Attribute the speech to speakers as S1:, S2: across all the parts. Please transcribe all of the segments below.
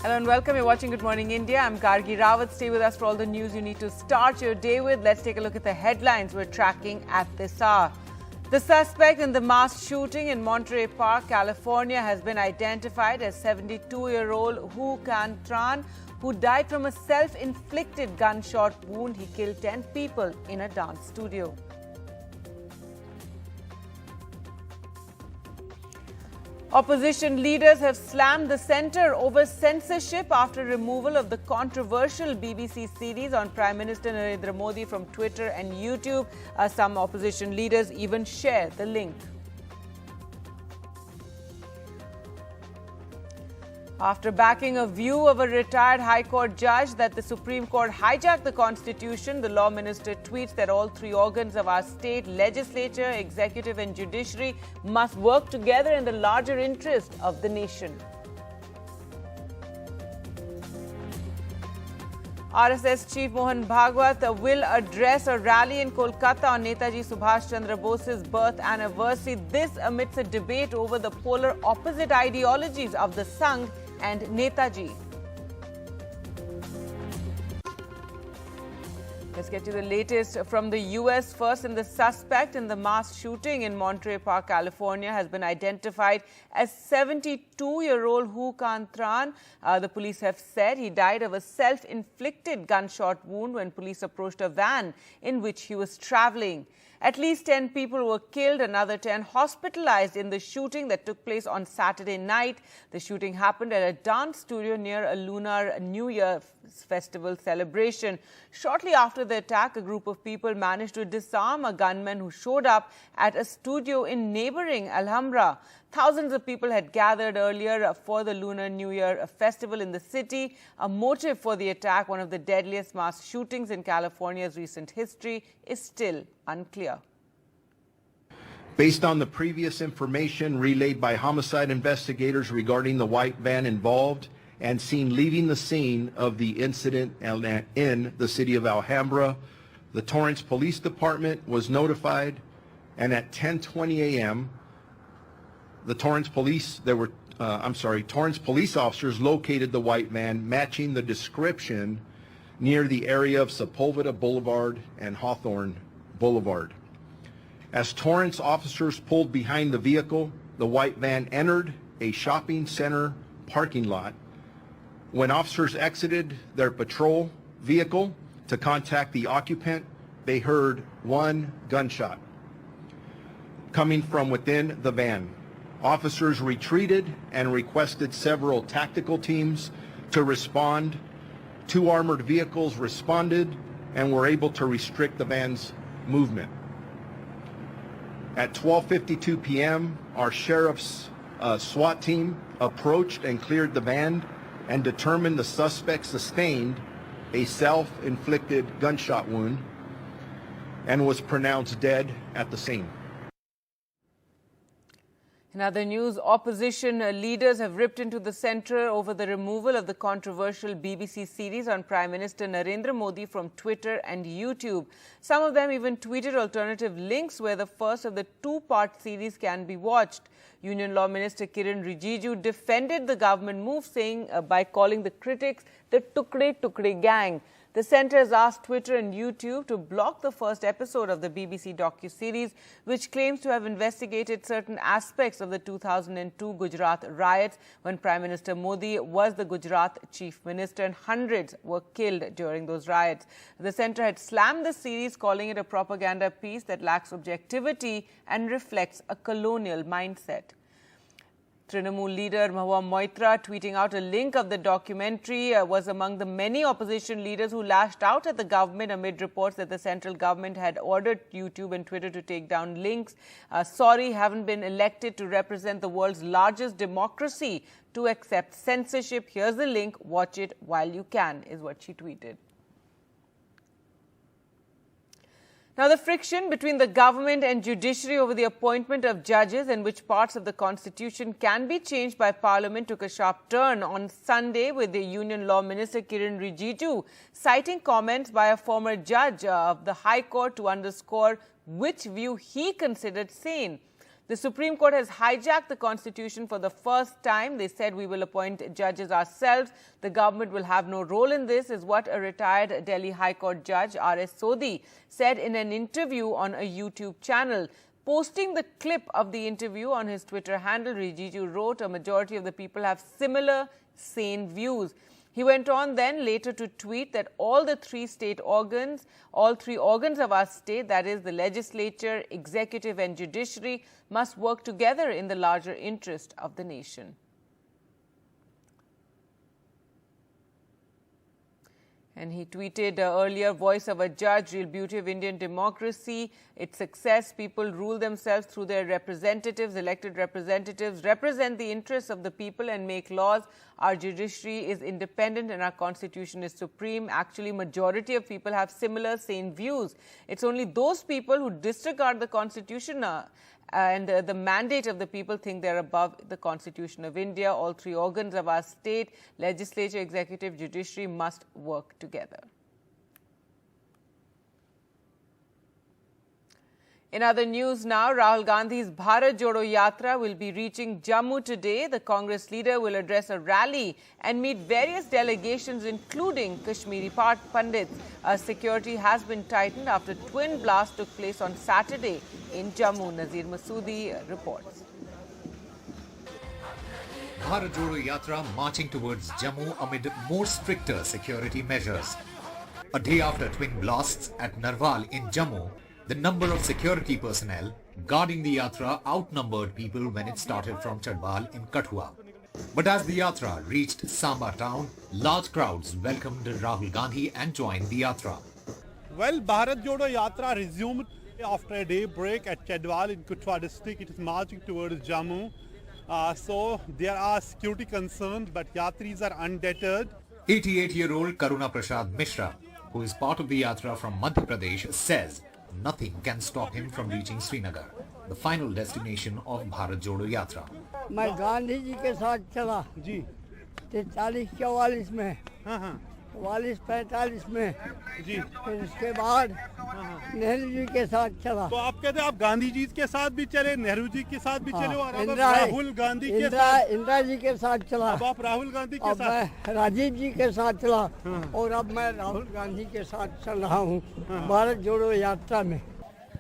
S1: Hello and welcome. You're watching Good Morning India. I'm Gargi Rawat. Stay with us for all the news you need to start your day with. Let's take a look at the headlines we're tracking at this hour. The suspect in the mass shooting in Monterey Park, California, has been identified as 72-year-old Hu Can Tran, who died from a self-inflicted gunshot wound. He killed 10 people in a dance studio. Opposition leaders have slammed the centre over censorship after removal of the controversial BBC series on Prime Minister Narendra Modi from Twitter and YouTube. Some opposition leaders even share the link. After backing a view of a retired High Court judge that the Supreme Court hijacked the Constitution, the Law Minister tweets that all three organs of our state, legislature, executive and judiciary, must work together in the larger interest of the nation. RSS Chief Mohan Bhagwat will address a rally in Kolkata on Netaji Subhash Chandra Bose's birth anniversary. This amidst a debate over the polar opposite ideologies of the Sangh and Netaji. Let's get to the latest from the U.S. first. And the suspect in the mass shooting in Monterey Park, California, has been identified as 72-year-old Hu Can Tran. The police have said he died of a self-inflicted gunshot wound when police approached a van in which he was traveling. At least 10 people were killed, another 10 hospitalized in the shooting that took place on Saturday night. The shooting happened at a dance studio near a Lunar New Year festival celebration. Shortly after the attack, a group of people managed to disarm a gunman who showed up at a studio in neighboring Alhambra. Thousands of people had gathered earlier for the Lunar New Year festival in the city. A motive for the attack, one of the deadliest mass shootings in California's recent history, is still unclear.
S2: Based on the previous information relayed by homicide investigators regarding the white van involved and seen leaving the scene of the incident in the city of Alhambra, the Torrance Police Department was notified, and at 10:20 a.m., the Torrance police officers located the white van matching the description near the area of Sepulveda Boulevard and Hawthorne Boulevard. As Torrance officers pulled behind the vehicle, the white van entered a shopping center parking lot. When officers exited their patrol vehicle to contact the occupant, they heard one gunshot coming from within the van. Officers retreated and requested several tactical teams to respond. 2 armored vehicles responded and were able to restrict the van's movement. At 12:52 p.m., our sheriff's SWAT team approached and cleared the van and determined the suspect sustained a self-inflicted gunshot wound and was pronounced dead at the scene.
S1: In other news, opposition leaders have ripped into the centre over the removal of the controversial BBC series on Prime Minister Narendra Modi from Twitter and YouTube. Some of them even tweeted alternative links where the first of the 2-part series can be watched. Union Law Minister Kiren Rijiju defended the government move, saying by calling the critics the Tukde Tukde gang. The centre has asked Twitter and YouTube to block the first episode of the BBC docu-series, which claims to have investigated certain aspects of the 2002 Gujarat riots when Prime Minister Modi was the Gujarat Chief Minister and hundreds were killed during those riots. The centre had slammed the series, calling it a propaganda piece that lacks objectivity and reflects a colonial mindset. Trinamool leader Mahua Moitra tweeting out a link of the documentary was among the many opposition leaders who lashed out at the government amid reports that the central government had ordered YouTube and Twitter to take down links. Sorry, haven't been elected to represent the world's largest democracy to accept censorship. Here's the link. Watch it while you can, is what she tweeted. Now, the friction between the government and judiciary over the appointment of judges and which parts of the Constitution can be changed by Parliament took a sharp turn on Sunday with the Union Law Minister Kiren Rijiju citing comments by a former judge of the High Court to underscore which view he considered sane. The Supreme Court has hijacked the Constitution for the first time. They said we will appoint judges ourselves. The government will have no role in this, is what a retired Delhi High Court judge, R.S. Sodhi, said in an interview on a YouTube channel. Posting the clip of the interview on his Twitter handle, Rijiju wrote, a majority of the people have similar, sane views. He went on then later to tweet that all three organs of our state, that is the legislature, executive and judiciary, must work together in the larger interest of the nation. And he tweeted earlier, voice of a judge, real beauty of Indian democracy, its success, people rule themselves through their representatives, elected representatives, represent the interests of the people and make laws. Our judiciary is independent and our constitution is supreme. Actually, majority of people have similar, sane views. It's only those people who disregard the constitution and the mandate of the people think they're above the Constitution of India. All three organs of our state, legislature, executive, judiciary, must work together. In other news now, Rahul Gandhi's Bharat Jodo Yatra will be reaching Jammu today. The Congress leader will address a rally and meet various delegations, including Kashmiri Pandits. Security has been tightened after twin blasts took place on Saturday in Jammu. Nazir Masoodi reports.
S3: Bharat Jodo Yatra marching towards Jammu amid more stricter security measures. A day after twin blasts at Narwal in Jammu, the number of security personnel guarding the Yatra outnumbered people when it started from Chadbal in Kathua. But as the Yatra reached Samba town, large crowds welcomed Rahul Gandhi and joined the Yatra.
S4: Well, Bharat Jodo Yatra resumed after a day break at Chadwal in Kathua district. It is marching towards Jammu. So there are security concerns, but Yatris are undeterred.
S3: 88-year-old Kareena Prasad Mishra, who is part of the Yatra from Madhya Pradesh, says nothing can stop him from reaching Srinagar, the final destination of Bharat Jodo Yatra.
S5: मैं गांधी जी के साथ चला
S4: जी
S5: 43-44 में,
S4: हाँ
S5: 44-45 में,
S4: जी
S5: फिर उसके बाद नेहरू जी के साथ चला.
S4: तो आप कहते हैं आप गांधी जी के साथ भी चले, नेहरू जी के साथ भी चले और अब राहुल गांधी के साथ,
S5: इंदिरा जी के साथ चला.
S4: अब आप राहुल गांधी के
S5: अब
S4: साथ,
S5: मैं राजीव जी के साथ चला और अब मैं राहुल गांधी के साथ चल रहा हूँ भारत जोड़ो यात्रा में.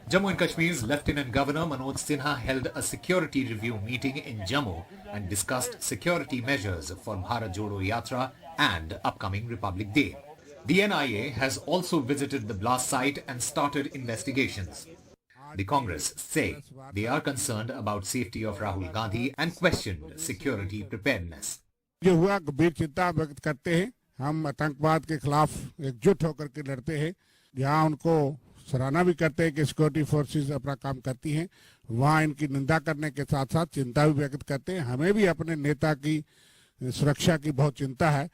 S3: Jammu and Kashmir's Lieutenant Governor Manoj Sinha held a security review meeting in Jammu and discussed security measures for Bharat Jodo Yatra and upcoming Republic Day. The NIA has also visited the blast site and started investigations. The Congress say they are concerned about safety of Rahul Gandhi and questioned security preparedness.
S6: जो हुआ गंभीर चिंता व्यक्त करते हैं. हम आतंकवाद के खिलाफ एकजुट होकर के लड़ते हैं. यहाँ उनको सराहना भी करते हैं कि सिक्योरिटी फोर्सेस अपना काम करती हैं. वहाँ इनकी निंदा करने के साथ साथ चिंता भी व्यक्त करते हैं. हमें भी अपने नेता की सुरक्षा की बहुत चिंता है.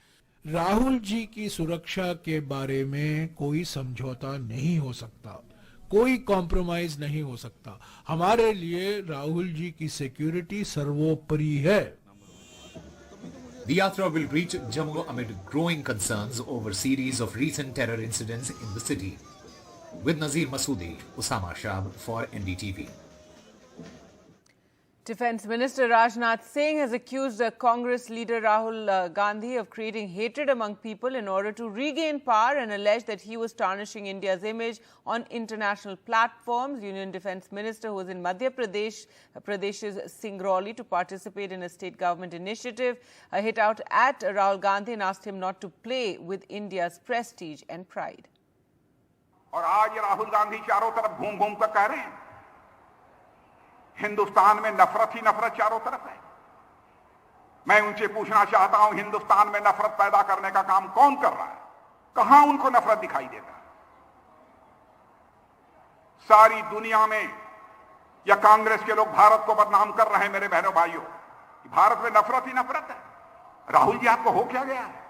S7: राहुल जी की सुरक्षा के बारे में कोई समझौता नहीं हो सकता, कोई कॉम्प्रोमाइज नहीं हो सकता. हमारे लिए राहुल जी की सिक्योरिटी सर्वोपरि है.
S3: The Yatra will reach Jammu amid growing concerns over series of recent terror incidents in the city. With Nazir Masoodi, Usama Shab for NDTV.
S1: Defence Minister Rajnath Singh has accused Congress leader Rahul Gandhi of creating hatred among people in order to regain power and alleged that he was tarnishing India's image on international platforms. Union Defence Minister, who was in Madhya Pradesh's Singrauli to participate in a state government initiative, hit out at Rahul Gandhi and asked him not to play with India's prestige and pride.
S8: और आज राहुल गांधी चारों तरफ घूम घूम कर कह रहे हैं हिंदुस्तान में नफरत ही नफरत चारों तरफ है. मैं उनसे पूछना चाहता हूं, हिंदुस्तान में नफरत पैदा करने का काम कौन कर रहा है? कहां उनको नफरत दिखाई देता है? सारी दुनिया में या कांग्रेस के लोग भारत को बदनाम कर रहे हैं. मेरे बहनों भाइयों, भारत में नफरत ही नफरत है. राहुल जी, आपको हो क्या गया है?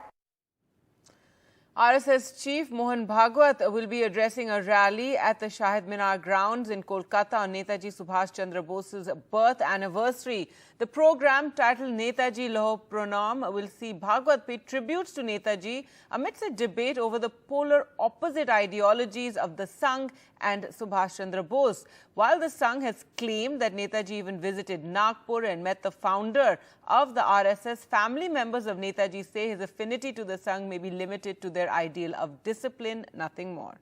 S1: RSS Chief Mohan Bhagwat will be addressing a rally at the Shahid Minar grounds in Kolkata on Netaji Subhash Chandra Bose's birth anniversary. The program, titled Netaji Loh Pranam, will see Bhagwat pay tributes to Netaji amidst a debate over the polar opposite ideologies of the Sangh and Subhash Chandra Bose. While the Sangh has claimed that Netaji even visited Nagpur and met the founder of the RSS, family members of Netaji say his affinity to the Sangh may be limited to their ideal of discipline, nothing more.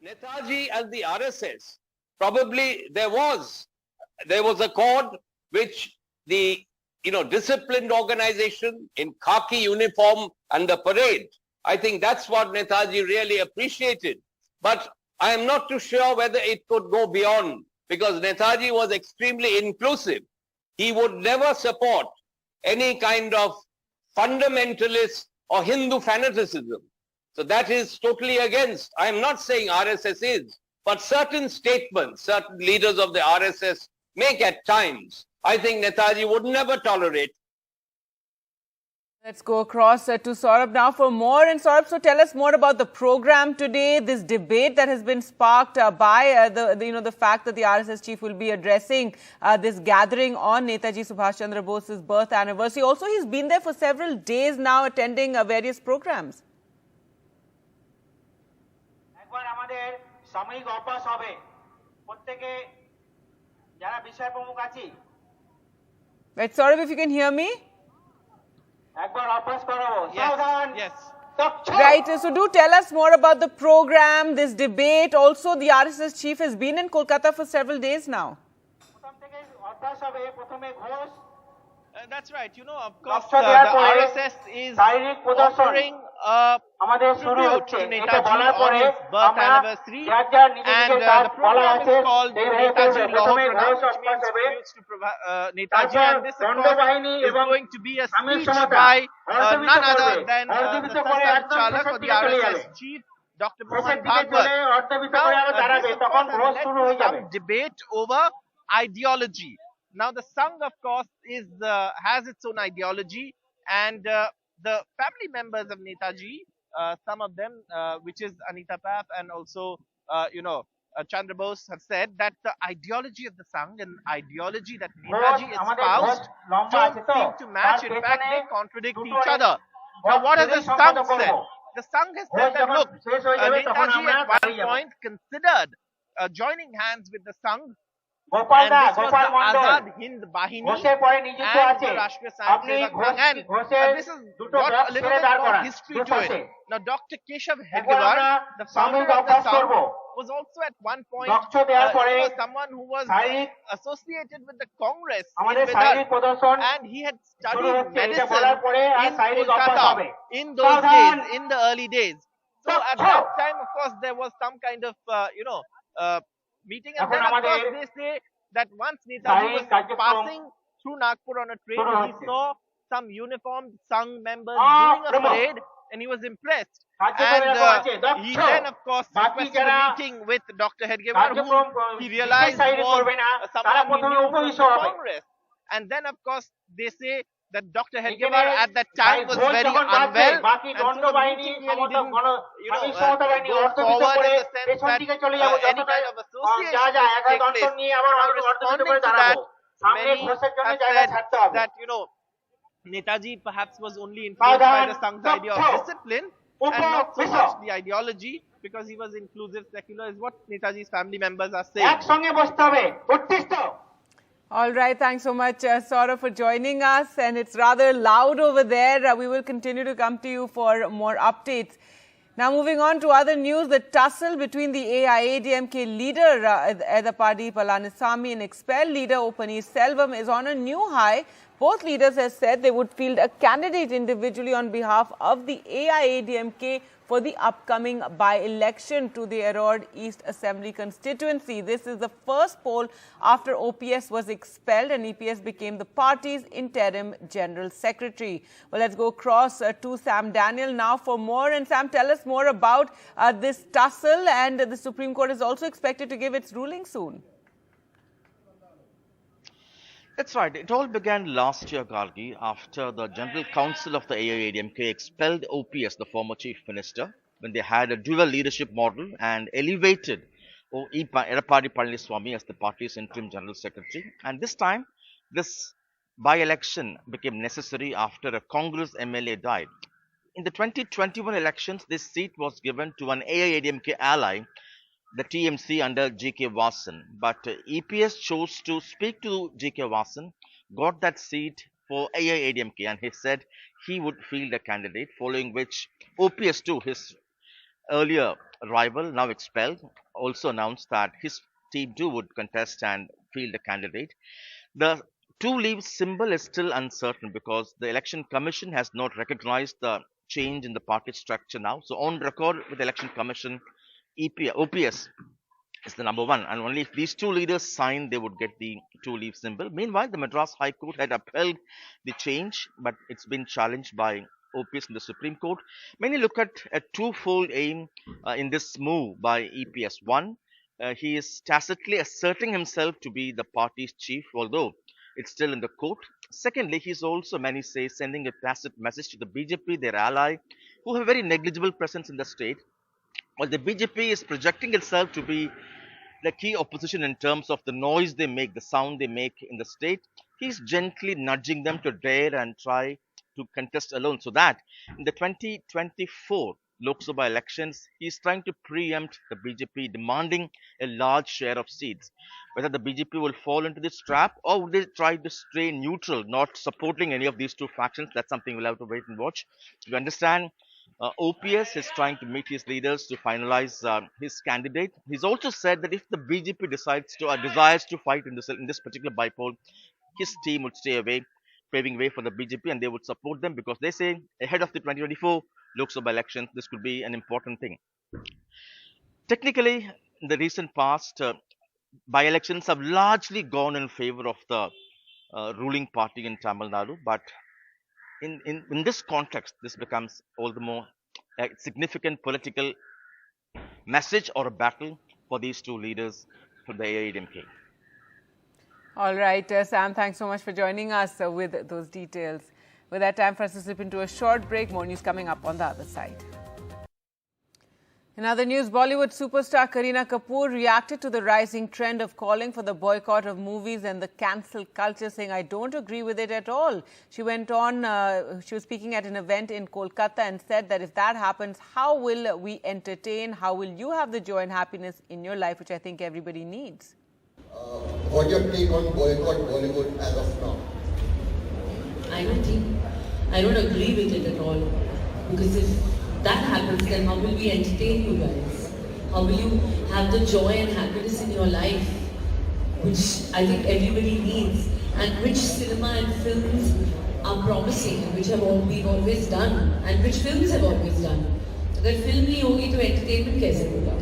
S9: Netaji and the RSS, probably there was a chord which the disciplined organization in khaki uniform and the parade. I think that's what Netaji really appreciated. But I am not too sure whether it could go beyond, because Netaji was extremely inclusive. He would never support any kind of fundamentalist or Hindu fanaticism. So that is totally against. I am not saying RSS is, but certain statements, certain leaders of the RSS make at times, I think Netaji would never tolerate.
S1: Let's go across to Saurabh now for more. And Saurabh, so tell us more about the program today, this debate that has been sparked by the fact that the RSS chief will be addressing this gathering on Netaji Subhash Chandra Bose's birth anniversary. Also, he's been there for several days now attending various programs. Right, Saurabh, if you can hear me?
S10: Yes.
S1: Right, so do tell us more about the program, this debate. Also, the RSS chief has been in Kolkata for several days now.
S10: That's right. Of course, the RSS is offering a tribute to Netaji on his birth anniversary, and the program is called Netaji Loh Pranam, which means tributes to Netaji, and this, of course, is going to be a speech by none other than the Sassan Chalak or the RSS chief, Dr. Mohan Bhagwat. Now, this, of course, has led to some debate over ideology. Now, the Sangh, of course, has its own ideology, and the family members of Netaji, some of them, which is Anita Paf and also, Chandra Bose, have said that the ideology of the Sangh and ideology that Netaji espoused don't seem to match. In fact, they contradict each other. Now, what has the Sangh said? The Sangh has said that, look, Netaji at one point considered joining hands with the Sangh, and this was the Azad Hind Bahini and the Rashtriya Swayam Sevak Sangh, and this has got a little bit more history to it. Now, Dr. Keshav Hedgewar, the founder of the Sangh, was also at one point someone who was associated with the Congress in Bidar, and he had studied medicine in Kolkata in those days, in the early days. So at that time, of course, there was some kind of, meeting, and then, of course, they say that once Netaji was passing through Nagpur on a train, he saw some uniformed Sangh members doing a parade, and he was impressed. And he then, of course, requested a meeting with Dr. Hedgewar, whom he realized was someone he knew from Congress. And then, of course, they say that Dr. Hedgewar at that time was very unwell, and so the meeting really didn't, go forward in the sense that any kind of association would take place. Now, responding to that, many have said that, Netaji perhaps was only influenced by the Sangh's idea of discipline and not so much the ideology, because he was inclusive, secular, is what Netaji's family members are saying.
S1: All right, thanks so much, Saurabh, for joining us. And it's rather loud over there. We will continue to come to you for more updates. Now, moving on to other news, the tussle between the AIADMK leader, Edappadi Palaniswami, and expelled leader O. Selvam is on a new high. Both leaders have said they would field a candidate individually on behalf of the AIADMK for the upcoming by-election to the Erode East Assembly constituency. This is the first poll after OPS was expelled and EPS became the party's interim general secretary. Well, let's go across to Sam Daniel now for more. And Sam, tell us more about this tussle, and the Supreme Court is also expected to give its ruling soon.
S11: That's right. It all began last year, Gargi, after the General Council of the AIADMK expelled OPS, the former Chief Minister, when they had a dual leadership model and elevated Edappadi Palaniswami as the party's interim General Secretary. And this time, This by-election became necessary after a Congress MLA died. In the 2021 elections, this seat was given to an AIADMK ally, the TMC under G.K. Vasan. But EPS chose to speak to G.K. Vasan, got that seat for AIADMK, and he said he would field a candidate, following which OPS too, his earlier rival, now expelled, also announced that his team too would contest and field a candidate. The two-leaf symbol is still uncertain because the Election Commission has not recognized the change in the party structure now. So on record with the Election Commission, OPS is the number one, and only if these two leaders sign, they would get the two-leaf symbol. Meanwhile, the Madras High Court had upheld the change, but it's been challenged by OPS in the Supreme Court. Many look at a twofold aim in this move by EPS. One, he is tacitly asserting himself to be the party's chief, although it's still in the court. Secondly, he's also, many say, sending a tacit message to the BJP, their ally, who have a very negligible presence in the state. While the BJP is projecting itself to be the key opposition in terms of the noise they make, the sound they make in the state, he's gently nudging them to dare and try to contest alone, so that in the 2024 Lok Sabha elections, he's trying to preempt the BJP, demanding a large share of seats. Whether the BJP will fall into this trap or will they try to stay neutral, not supporting any of these two factions, that's something we'll have to wait and watch. You understand, OPS is trying to meet his leaders to finalize his candidate. He's also said that if the BJP desires to fight in this particular bypoll, his team would stay away, paving way for the BJP, and they would support them because they say ahead of the 2024 Lok Sabha elections, this could be an important thing. Technically, in the recent past, by-elections have largely gone in favor of the ruling party in Tamil Nadu, but in this context, this becomes all the more a significant political message or a battle for these two leaders from the AIADMK.
S1: All right, Sam, thanks so much for joining us with those details. With that, time for us to slip into a short break. More news coming up on the other side. In other news, Bollywood superstar Kareena Kapoor reacted to the rising trend of calling for the boycott of movies and the cancel culture, saying, "I don't agree with it at all." She went on, she was speaking at an event in Kolkata and said that if that happens, how will we entertain? How will you have the joy and happiness in your life, which I think everybody needs?
S12: What's your take on boycott Bollywood as of now?
S13: I don't agree with it at all, because if that happens, then how will we entertain you guys? How will you have the joy and happiness in your life, which I think everybody needs, and which cinema and films are promising, and which we've always done, and which films have always done. अगर film नहीं होगी तो entertainment कैसे होगा?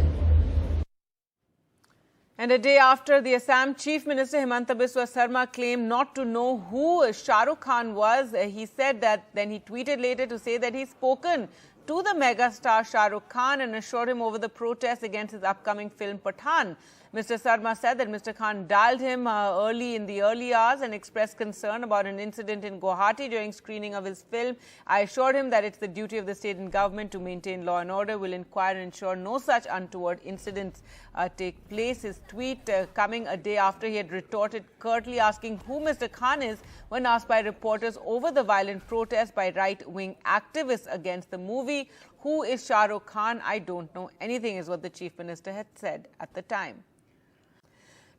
S1: And a day after, the Assam Chief Minister Himanta Biswa Sarma claimed not to know who Shahrukh Khan was. He said that, then he tweeted later to say that he's spoken to the megastar Shahrukh Khan and assured him over the protests against his upcoming film Pathan. Mr. Sarma said that Mr. Khan dialed him in the early hours and expressed concern about an incident in Guwahati during screening of his film. I assured him that it's the duty of the state and government to maintain law and order, will inquire and ensure no such untoward incidents take place. His tweet coming a day after he had retorted curtly, asking who Mr. Khan is when asked by reporters over the violent protest by right-wing activists against the movie. Who is Shahrukh Khan? I don't know anything, is what the Chief Minister had said at the time.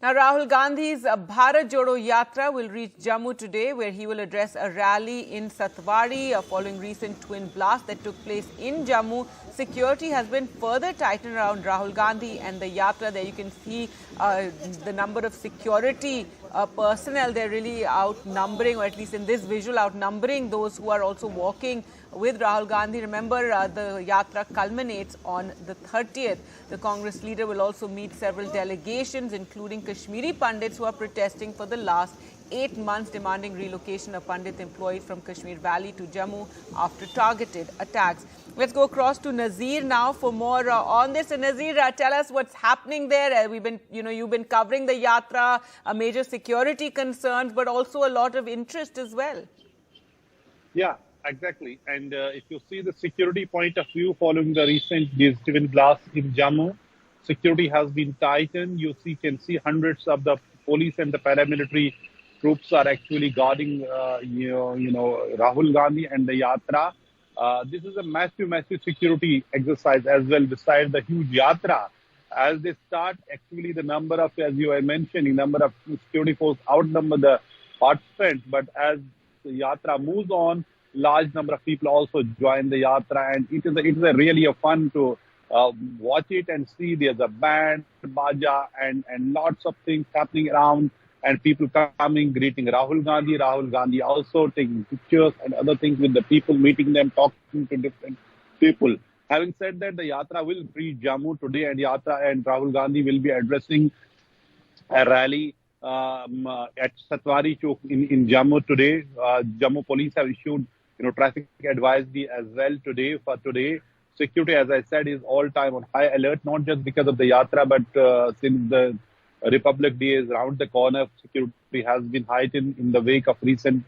S1: Now, Rahul Gandhi's Bharat Jodo Yatra will reach Jammu today, where he will address a rally in Satwari following recent twin blasts that took place in Jammu. Security has been further tightened around Rahul Gandhi and the Yatra. There you can see the number of security personnel. They're really outnumbering, or at least in this visual, outnumbering those who are also walking with Rahul Gandhi. Remember, the Yatra culminates on the 30th. The Congress leader will also meet several delegations, including Kashmiri Pandits who are protesting for the last 8 months, demanding relocation of Pandit employees from Kashmir Valley to Jammu after targeted attacks. Let's go across to Nazir now for more on this. And Nazir, tell us what's happening there. We've been, you've been covering the Yatra, major security concerns, but also a lot of interest as well.
S4: Yeah, exactly. And if you see the security point of view following the recent twin blasts in Jammu, security has been tightened. You can see hundreds of the police and the paramilitary
S14: troops are actually guarding, Rahul Gandhi and the Yatra. This is a massive security exercise as well, besides the huge Yatra. As they start, actually the number of, as you are mentioning, number of security force outnumber the participants. But as the Yatra moves on, large number of people also join the Yatra, and it is a really a fun to watch it and see. There's a band, baja, and lots of things happening around, and people coming, greeting Rahul Gandhi also taking pictures and other things with the people, meeting them, talking to different people. Having said that, the Yatra will reach Jammu today, and Yatra and Rahul Gandhi will be addressing a rally at Satwari Chowk in Jammu today. Jammu police have issued traffic advisory as well today. For today, security, as I said, is all time on high alert, not just because of the Yatra, but since the Republic Day is around the corner, security has been heightened in the wake of recent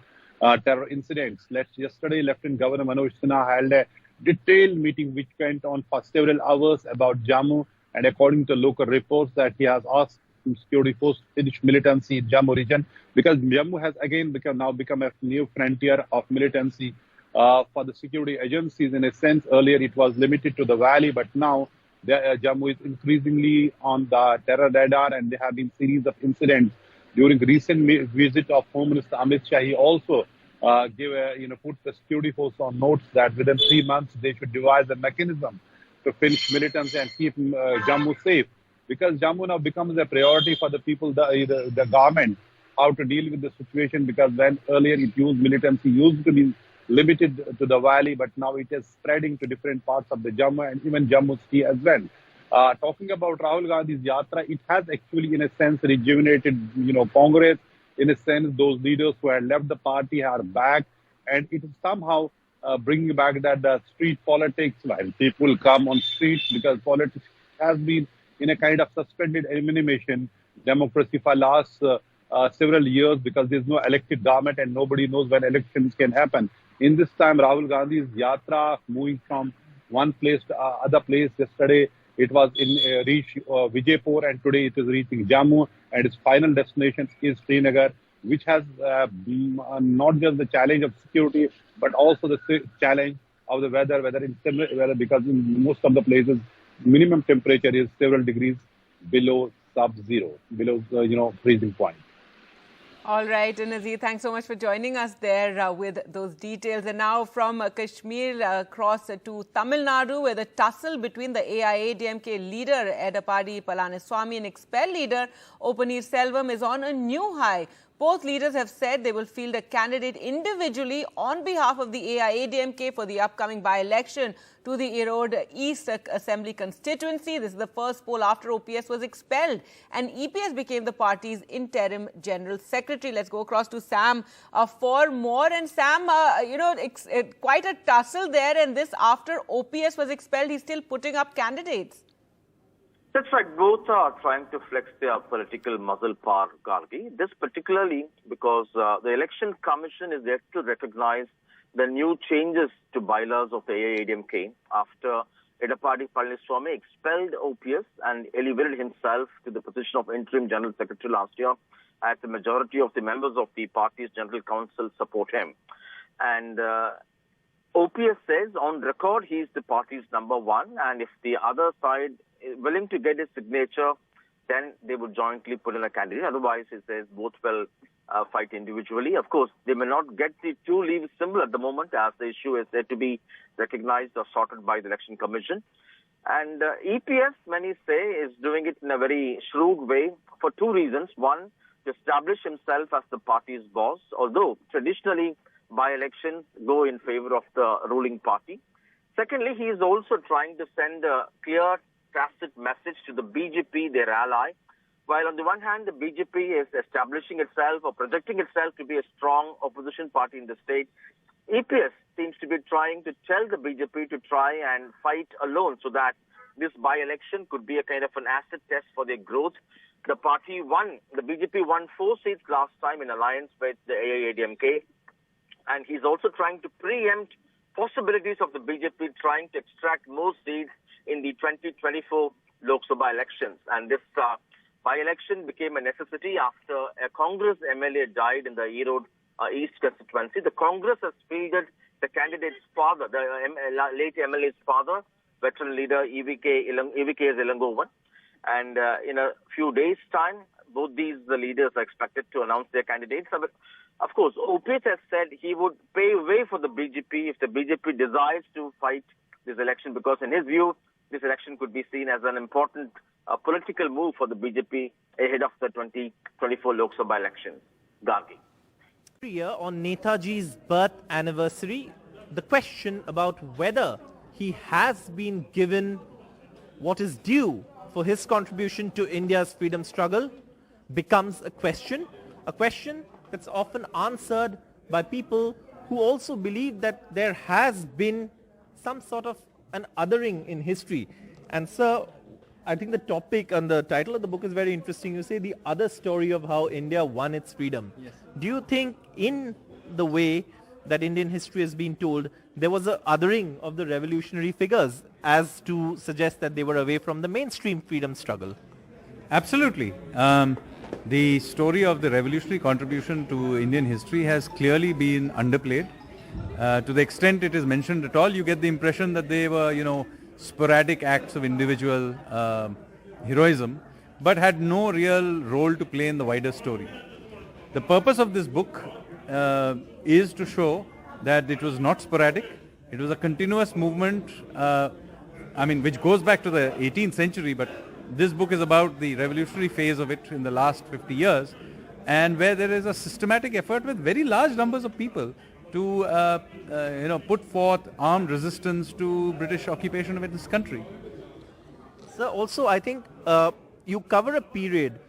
S14: terror incidents. Yesterday, Lieutenant Governor Manoj Sinha held a detailed meeting which went on for several hours about Jammu, and according to local reports that he has asked security force to finish militancy in Jammu region, because Jammu has again become a new frontier of militancy for the security agencies. In a sense, earlier it was limited to the valley, but now Jammu is increasingly on the terror radar, and there have been series of incidents. During recent visit of Home Minister Amit Shah, he also put the security force on notes that within 3 months they should devise a mechanism to finish militancy and keep Jammu safe. Because Jammu now becomes a priority for the people, the government, how to deal with the situation. Because when earlier militancy used to be limited to the valley, but now it is spreading to different parts of the Jammu and even Jammu city as well. Talking about Rahul Gandhi's Yatra, it has actually, in a sense, rejuvenated, Congress. In a sense, those leaders who had left the party are back, and it is somehow bringing back that the street politics, while people come on streets, because politics has been in a kind of suspended animation democracy for last several years, because there's no elected government and nobody knows when elections can happen. In this time, Rahul Gandhi's Yatra moving from one place to other place. Yesterday, it was in Vijaypur, and today it is reaching Jammu, and its final destination is Srinagar, which has not just the challenge of security, but also the challenge of the weather, because in most of the places, minimum temperature is several degrees below sub-zero, below freezing point.
S1: All right, Nazir, thanks so much for joining us there with those details. And now from Kashmir across to Tamil Nadu, where the tussle between the AIADMK leader Edappadi Palaniswami and expelled leader O. Selvam is on a new high. Both leaders have said they will field a candidate individually on behalf of the AIADMK for the upcoming by-election to the Erode East Assembly constituency. This is the first poll after OPS was expelled, and EPS became the party's interim general secretary. Let's go across to Sam for more. And Sam, it's quite a tussle there, and this after OPS was expelled, he's still putting up candidates.
S15: That's right. Both are trying to flex their political muscle power, Gargi. This particularly because the Election Commission is yet to recognize the new changes to bylaws of the AIADMK after Edappadi Palaniswami expelled OPS and elevated himself to the position of interim general secretary last year, as the majority of the members of the party's general council support him. And OPS says on record he is the party's number one, and if the other side is willing to get his signature, then they would jointly put in a candidate. Otherwise, he says both will fight individually. Of course, they may not get the two leave symbol at the moment, as the issue is yet to be recognized or sorted by the Election Commission. And EPS, many say, is doing it in a very shrewd way for two reasons. One, to establish himself as the party's boss, although traditionally by-elections go in favor of the ruling party. Secondly, he is also trying to send a clear, tacit message to the BJP, their ally. While on the one hand, the BJP is establishing itself or projecting itself to be a strong opposition party in the state, EPS seems to be trying to tell the BJP to try and fight alone so that this by-election could be a kind of an acid test for their growth. The BJP won 4 seats last time in alliance with the AIADMK, and he's also trying to preempt possibilities of the BJP trying to extract more seats in the 2024 Lok Sabha elections. And this by-election became a necessity after a Congress MLA died in the Erode East constituency. The Congress has fielded the candidate's father, the late MLA's father, veteran leader EVK's Ilangovan. And in a few days' time, both these leaders are expected to announce their candidates. Of course, OPS has said he would pave way for the BJP if the BJP decides to fight this election, because in his view, this election could be seen as an important political move for the BJP ahead of the 2024 Lok Sabha election. Gargi.
S10: Every year on Netaji's birth anniversary, the question about whether he has been given what is due for his contribution to India's freedom struggle becomes a question that's often answered by people who also believe that there has been some sort of an othering in history. And sir, I think the topic and the title of the book is very interesting. You say the other story of how India won its freedom. Yes. Do you think in the way that Indian history has been told, there was an othering of the revolutionary figures as to suggest that they were away from the mainstream freedom struggle?
S16: Absolutely. The story of the revolutionary contribution to Indian history has clearly been underplayed. To the extent it is mentioned at all, you get the impression that they were, sporadic acts of individual heroism, but had no real role to play in the wider story. The purpose of this book is to show that it was not sporadic. It was a continuous movement, which goes back to the 18th century, but this book is about the revolutionary phase of it in the last 50 years, and where there is a systematic effort with very large numbers of people to put forth armed resistance to British occupation of this country.
S10: Sir, also I think you cover a period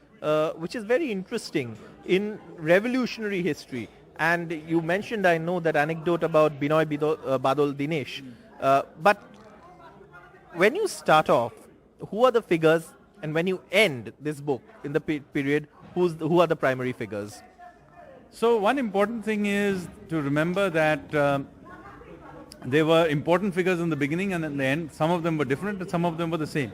S10: which is very interesting in revolutionary history. And you mentioned, I know, that anecdote about Binoy Badol Dinesh. But when you start off, who are the figures, and when you end this book in the period, who are the primary figures?
S16: So one important thing is to remember that there were important figures in the beginning and in the end. Some of them were different and some of them were the same.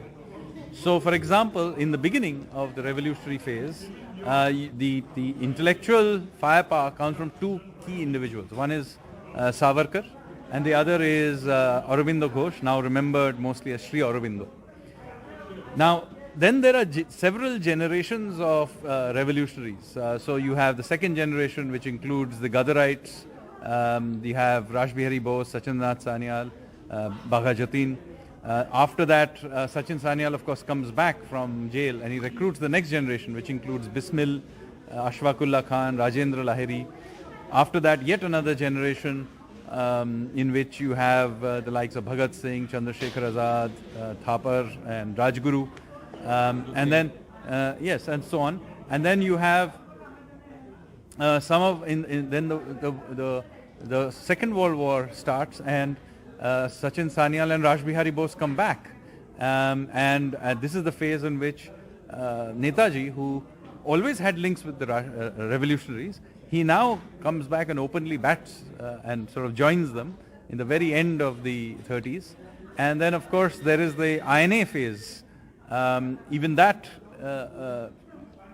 S16: So for example, in the beginning of the revolutionary phase, the intellectual firepower comes from two key individuals. One is Savarkar and the other is Aurobindo Ghosh, now remembered mostly as Sri Aurobindo. Now, then there are several generations of revolutionaries. So you have the second generation, which includes the Gadarites. You have Rashbihari Bose, Sachindranath Sanyal, Bagha Jatin. After that, Sachin Sanyal, of course, comes back from jail and he recruits the next generation, which includes Bismil, Ashfaqullah Khan, Rajendra Lahiri. After that, yet another generation in which you have the likes of Bhagat Singh, Chandrasekhar Azad, Thapar and Rajguru. And then, and so on. And then you have then the Second World War starts, and Sachin Sanyal and Rashbihari Bose come back. And this is the phase in which Netaji, who always had links with the revolutionaries, he now comes back and openly bats and sort of joins them in the very end of the 30s. And then, of course, there is the INA phase. Even that,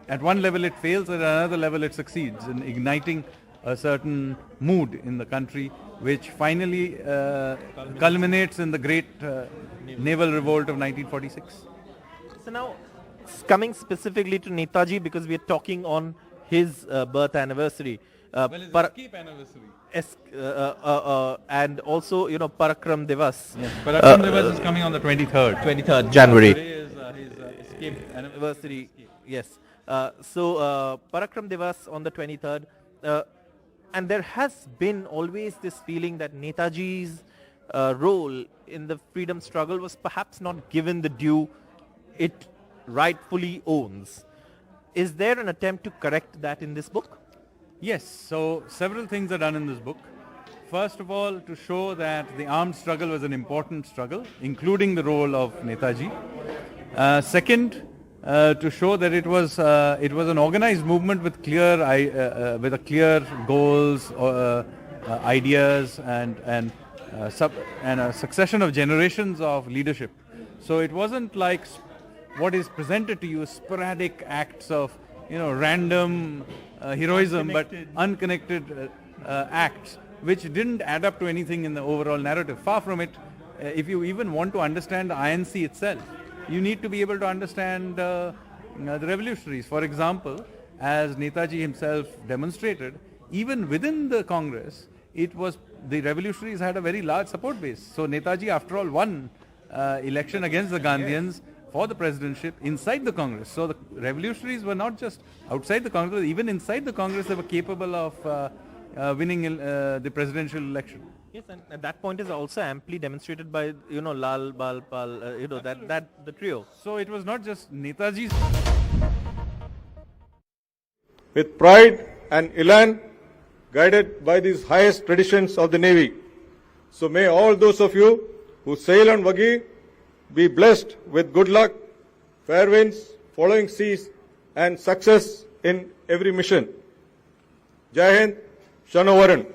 S16: at one level it fails, at another level it succeeds in igniting a certain mood in the country, which finally culminates in the great naval revolt of 1946.
S10: So now, coming specifically to Netaji, because we are talking on his birth anniversary.
S16: His escape anniversary.
S10: And also, Parakram Divas.
S16: Yes, Parakram Divas is coming on the 23rd.
S10: 23rd January.
S16: Today is his escape
S10: anniversary. Yes. So Parakram Divas on the 23rd. And there has been always this feeling that Netaji's role in the freedom struggle was perhaps not given the due it rightfully owns. Is there an attempt to correct that in this book?
S16: Yes, so several things are done in this book. First of all, to show that the armed struggle was an important struggle, including the role of Netaji. Second, to show that it was an organized movement with clear goals, ideas, and a succession of generations of leadership. So it wasn't like what is presented to you as sporadic acts of, random heroism, but unconnected acts, which didn't add up to anything in the overall narrative. Far from it. If you even want to understand the INC itself, you need to be able to understand the revolutionaries. For example, as Netaji himself demonstrated, even within the Congress, the revolutionaries had a very large support base. So Netaji, after all, won election against the Gandhians for the presidentship inside the Congress. So the revolutionaries were not just outside the Congress, even inside the Congress they were capable of winning the presidential election.
S17: Yes, and that point is also amply demonstrated by, Lal, Bal, Pal, that the trio.
S16: So it was not just Netaji's.
S18: With pride and elan, guided by these highest traditions of the Navy. So may all those of you who sail on Wagi be blessed with good luck, fair winds, following seas, and success in every mission. Jai Hind, Shano Varan.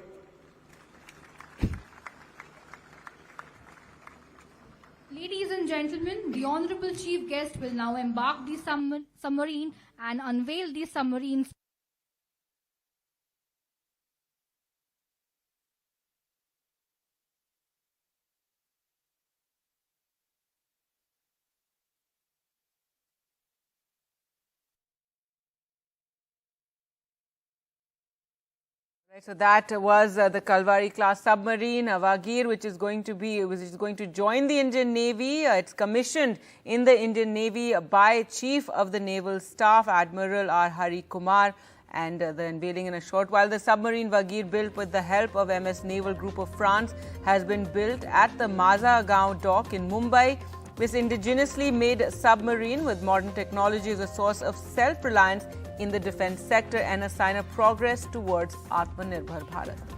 S19: Ladies and gentlemen, the Honorable Chief Guest will now embark the submarine and unveil the submarine's
S1: So that was the Kalvari class submarine, Vagir, which is going to join the Indian Navy. It's commissioned in the Indian Navy by Chief of the Naval Staff, Admiral R. Hari Kumar, and the unveiling in a short while. The submarine Vagir, built with the help of MS Naval Group of France, has been built at the Mazagaon dock in Mumbai. This indigenously made submarine with modern technology is a source of self-reliance in the defense sector and a sign of progress towards Atmanirbhar Bharat.